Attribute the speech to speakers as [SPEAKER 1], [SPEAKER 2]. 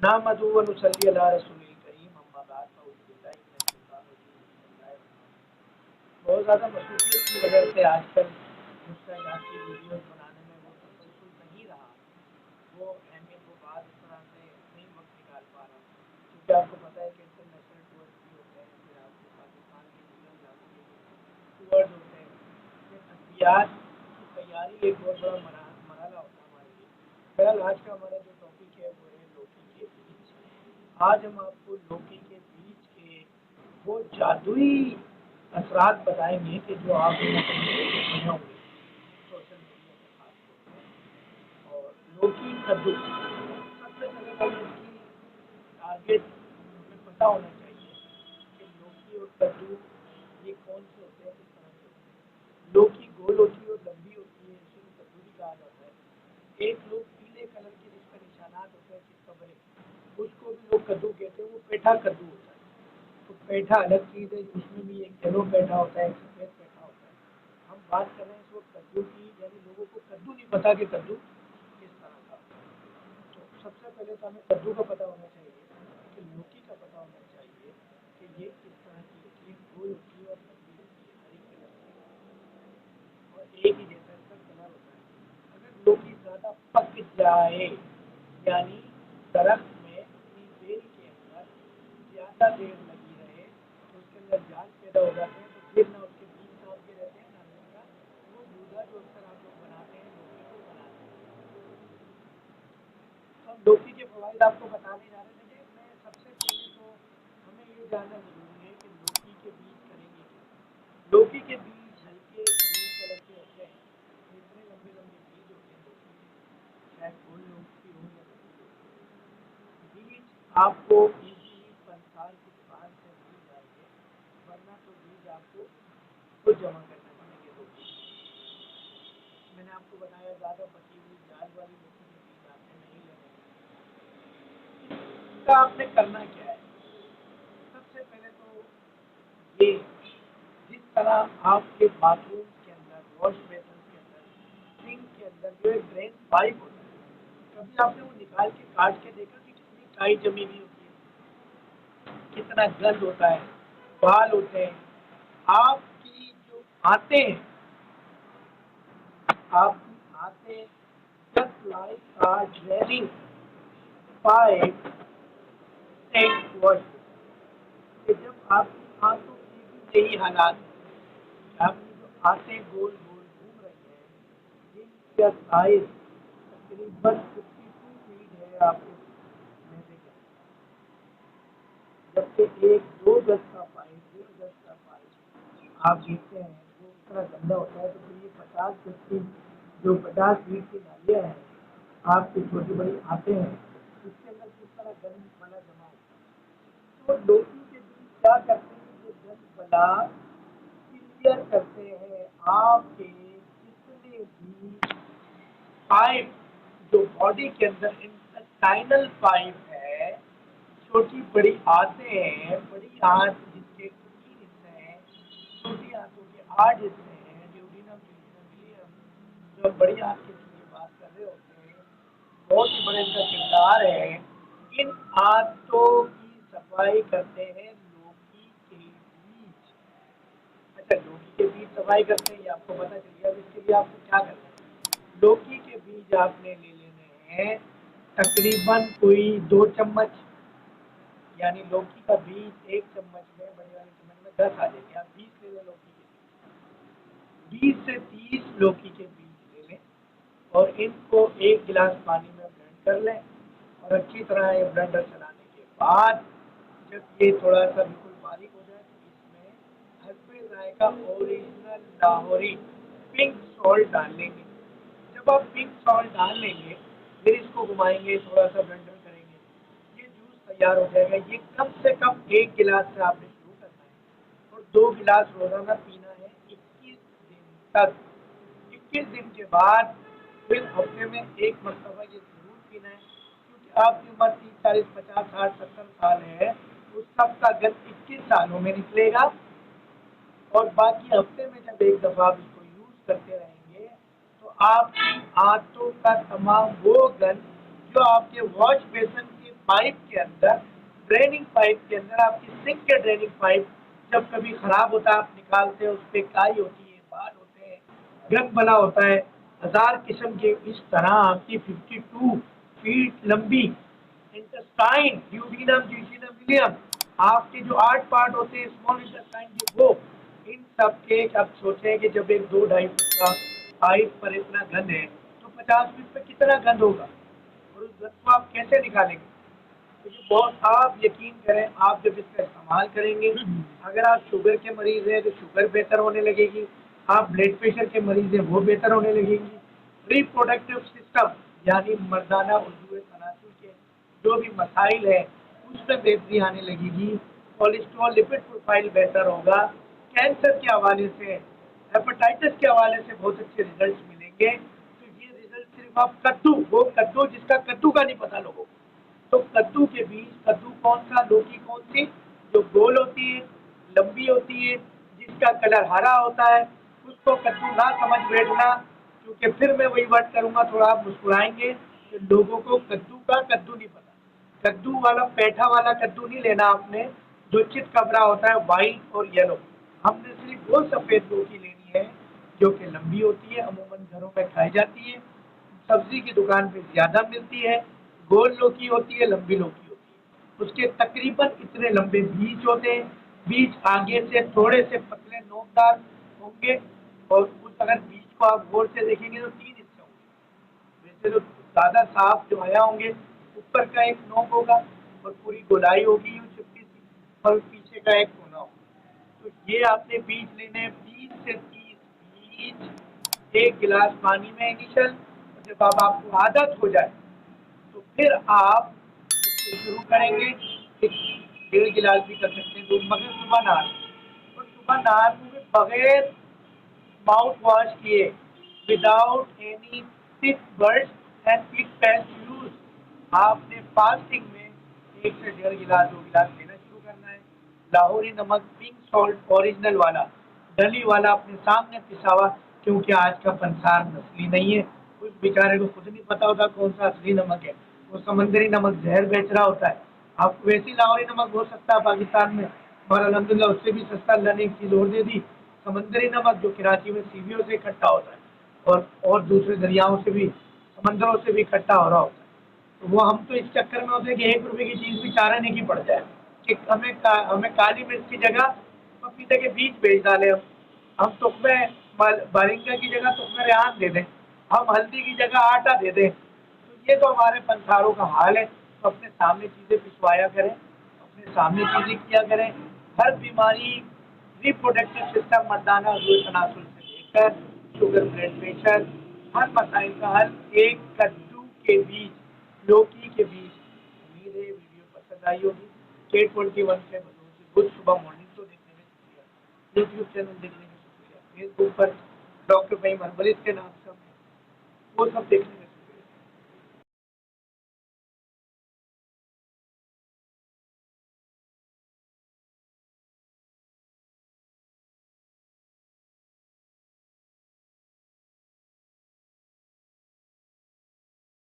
[SPEAKER 1] नहमदुहु व नुसल्ली अला रसूलिल करीम अम्मा बाद फअऊज़ु बिल्लाहि मिनश शैतानिर रजीम बिस्मिल्लाहिर रहमानिर रहीम। बहुत ज़्यादा मसरूफियत की वजह से आजकल मुस्टैजात की वीडियोस बनाने में वो तसलसल नहीं रहा, वो अहमियत वो बात इस तरह से नहीं वक्त निकाल पा रहा, क्योंकि आपको पता है कि इंटरनेशनल टूर्स भी होते हैं, फिर आपके पाकिस्तान के दीगर इलाकों के भी टूर्स होते हैं, फिर अद्वियात की तैयारी एक बहुत बड़ा मरहला होता है हमारे लिए। बहरहाल आज का हमारा जो टॉपिक है वो है लौकी के बीज। आज हम आपको लौकी के बीज के वो जादुई असरात बताएंगे कि जो आप सुने होंगे सोशल मीडिया पे खास तौर पे। और लौकी कद्दू, सबसे पहले तो हमें इसकी टारगेट हमें पता होना चाहिए कि लौकी और कद्दू ये कौन से होते हैं, किस तरह के होते हैं। लौकी गोल होती है और लंबी होती है, इसी को कद्दू भी कहा जाता है। एक लोग पीले कलर के जिस पर निशानात होते हैं चितकबरे, उसको भी लोग कद्दू कहते हैं, वो पेठा कद्दू होता है। तो पेठा अलग चीज़ है, उसमें भी एक येलो पेठा होता है, एक सफ़ेद पेठा होता है। हम बात कर रहे हैं इस वक्त कद्दू की, यानी लोगों को कद्दू नहीं पता कि कद्दू किस तरह का होता है। तो सबसे पहले तो हमें कद्दू का पता होना चाहिए, कि लौकी का पता होना चाहिए कि ये किस तरह की होती है, गोल होती है और लंबी होती है, हरी कलर की और एक ही जैसा इसका कलर होता है। अगर लौकी ज़्यादा पक जाए, यानी दरख्त में अपनी बेल के अंदर ज़्यादा देर लगी रहे तो उसके अंदर जाल पैदा हो जाते हैं, तो फिर ना उसके बीज काम के रहते हैं ना उसका वो गूदा जो अक्सर आप लोग बनाते हैं लौकी को बनाते हैं। तो हम लौकी के फ़वाइद आपको बताने जा रहे थे। देखिए, मैं सबसे पहले तो हमें ये जानना ज़रूरी है कि लौकी के बीज करेंगे क्या। लौकी के बीज हल्के ग्रीन कलर के होते हैं, तो इतने लंबे लंबे बीज होते हैं लौकी के, चाहे गोल लौकी हो या लंबी लौकी। बीज आपको इजीली संसार के बाहर से मिल जाएंगे, वरना तो बीज आपको खुद जमा करना पड़ेंगे लौकी के। मैंने आपको बताया ज़्यादा पकी हुई जाल वाली लौकी के बीज आपने नहीं लेने हैं। इसका आपने करना क्या है, सबसे पहले तो ये जिस तरह आपके बाथरूम के अंदर, वॉश बेसिन के अंदर, सिंक के अंदर जो एक ड्रेन पाइप होता है, कभी आपने वो निकाल के काट के देखा कि कितनी काई जमी हुई होती है, कितना गंद होता है, बाल होते हैं। आपकी जो आते हैं, आपकी आते जस्ट लाइक आ ड्रेनिंग पाइप टेक वॉश, कि जब आपकी आंतों की भी यही हालात है, आपकी जो आंतें गोल गोल घूम रही हैं, जिनका साइज तकरीबन 52 फीट है आपके मैदे के अंदर, जबकि एक 2 गज का पाइप, 1.5 गज का पाइप आप देखते हैं वो इतना गंदा होता है। तो फिर ये 50 गज की जो 50 फीट की नालियाँ हैं, आपकी छोटी बड़ी आते हैं, इसके अंदर किस तरह गंद वाला जमा होता है। तो लौकी के बीज क्या करते हैं, ये गंद बला क्लियर करते हैं आपके जितने भी पाइप जो बॉडी के अंदर इंटेस्टाइनल पाइप है, छोटी बड़ी आंतें हैं, बड़ी आंत जिसके 3 हिस्से हैं, छोटी आंतों के 8 हिस्से हैं, ड्यूडिनम ड्यूडिनम इलियम, जो बड़ी आंत के लिए बात कर रहे होते हैं, बहुत ही बड़े इसका किरदार है। इन आंतों की सफाई करते हैं लौकी के बीज। अच्छा, लौकी के बीज सफाई करते हैं ये आपको पता चल गया। अब इसके लिए आपको क्या करना है, लौकी के बीज आपने ले लेने हैं तकरीबन कोई 2 चम्मच, यानी लौकी का बीज 1 चम्मच में, बड़े वाले चम्मच में 10 आ जाएंगे, आप 20 ले लें लौकी के बीज, 20 से 30 लौकी के बीज ले लें और इनको 1 गिलास पानी में ब्लेंड कर लें। और अच्छी तरह ये ब्लेंडर चलाने के बाद जब ये थोड़ा सा बिल्कुल बारीक हो जाए तो इसमें हस्बे जायका ओरिजिनल लाहौरी पिंक सॉल्ट डाल लेंगे। जब आप पिंक सॉल्ट डाल लेंगे, फिर इसको घुमाएंगे, थोड़ा सा ब्लेंडर करेंगे, ये जूस तैयार हो जाएगा। ये कम से कम 1 गिलास से आपने शुरू करना है और 2 गिलास रोजाना पीना है 21 दिन तक। 21 दिन के बाद फिर हफ्ते में एक मरतबा ये जरूर पीना है, क्योंकि आपकी उम्र 30 40 50 60 70 साल है, उस सब का गंद 21 सालों में निकलेगा। और बाकी हफ्ते में जब एक दफ़ा आप इसको यूज़ करते रहेंगे तो आपकी आंतों का तमाम वो गंद जो आपके वॉश बेसन के पाइप के अंदर, ड्रेनिंग पाइप के अंदर, आपकी सिंक के ड्रेनिंग पाइप जब कभी खराब होता है, आप निकालते हैं, उस पर काई होती है, बाल होते हैं, गंद बना होता है, 1000 किस्म के। इस तरह आपकी 52 फीट लंबी इंटेस्टाइन, ड्यूोडेनम, ज्यूजेनम, इलियम, आपके जो 8 पार्ट होते हैं स्मॉल इंटेस्टाइन के, वो इन सब के आप सोचें कि जब एक 2-2.5 फुट का पाइप पर इतना गंद है तो 50 फीट पे कितना गंद होगा, और उस गंद को आप कैसे निकालेंगे? तो ये बहुत, आप यकीन करें, आप जब इसका इस्तेमाल करेंगे, अगर आप शुगर के मरीज़ हैं तो शुगर बेहतर होने लगेगी, आप ब्लड प्रेशर के मरीज़ हैं वो बेहतर होने लगेगी, रिप्रोडक्टिव सिस्टम यानी मर्दाना उर्जू तनासुल के जो भी मसाइल हैं उसमें बेहतरी आने लगेगी, कोलेस्ट्रॉल लिपिड प्रोफाइल बेहतर होगा, कैंसर के हवाले से, हेपेटाइटिस के हवाले से बहुत अच्छे रिजल्ट मिलेंगे। तो ये रिजल्ट सिर्फ आप कद्दू, वो कद्दू जिसका कद्दू का नहीं पता लोगों को, तो कद्दू के बीज, कद्दू कौन सा, लौकी कौन सी, जो गोल होती है, लंबी होती है, जिसका कलर हरा होता है, उसको कद्दू ना समझ बैठना, क्योंकि फिर मैं वही बात करूँगा, थोड़ा आप मुस्कुराएंगे कि लोगों को कद्दू का कद्दू नहीं पता। कद्दू वाला पेठा वाला कद्दू नहीं लेना आपने, जो चित कबरा होता है वाइट और येलो। हमने सिर्फ वो सफ़ेद लौकी लेनी है जो कि लंबी होती है, अमूमन घरों में खाई जाती है, सब्जी की दुकान पे ज़्यादा मिलती है, गोल लौकी होती है, लंबी लौकी होती है, उसके तकरीबन इतने लंबे बीज होते हैं, बीज आगे से थोड़े से पतले नोकदार होंगे, और उस अगर बीज को आप गौर से देखेंगे तो 3 हिस्से होंगे। वैसे तो ज़्यादा साफ जो आया होंगे, ऊपर का एक नोक होगा और पूरी गोलाई होगी यूँ चिपटी सी, और पीछे का एक कोना होगा। तो ये आपने बीज लेने, 20 से 30 बीज 1 गिलास पानी में इनिशियल, जब अब आपको आदत हो जाए तो फिर आप इसको शुरू करेंगे, 1.5 गिलास भी कर सकते हैं दूध, मगर सुबह नहाने, और सुबह नहाने में बगैर माउथ वॉश किए, without any thick brush and thick paste use, आपने फास्टिंग में 1 से 1.5 गिलास 2 गिलास लेना शुरू करना है। लाहौरी नमक, पिंक सॉल्ट ओरिजिनल वाला, डली वाला, अपने सामने पिसा हुआ, क्योंकि आज का पंसार नस्ली नहीं है, उस बेचारे को खुद नहीं पता होता कौन सा असली नमक है, वो समंदरी नमक जहर बेच रहा होता है। आपको वैसे ही लाहौरी नमक हो सकता है पाकिस्तान में, और अलहमदिल्ला उससे भी सस्ता अल्लाह ने एक चीज़ और दे दी, समंदरी नमक, जो कराची में सीवियों से इकट्ठा होता है और दूसरे दरियाओं से भी, समंदरों से भी इकट्ठा हो रहा होता है। तो वो हम तो इस चक्कर में होते हैं कि 1 रुपये की चीज़ भी 4 आने की पड़ जाए, कि हमें काली मिर्च की जगह पपीते के बीज बेच डालें, हम तुकमे बारिंगा की जगह तुकमे रेहान दे दें, हम हल्दी की जगह आटा दे दें। तो ये तो हमारे पंसारों का हाल है। तो अपने सामने चीज़ें पिसवाया करें, अपने सामने चीज़ें किया करें। हर बीमारी, रिप्रोडक्टिव सिस्टम, मर्दाना और तनासुल से लेकर शुगर, ब्लड प्रेशर, हर मसाइल का हल एक कद्दू के बीज, लौकी के बीज। उम्मीद है वीडियो पसंद आई होगी। K21 से रोज सुबह मॉर्निंग शो देखने में शुक्रिया, यूट्यूब चैनल देखने में शुक्रिया, फेसबुक पर डॉक्टर फहीम हर्बलिस्ट के नाम से वो सब देखने में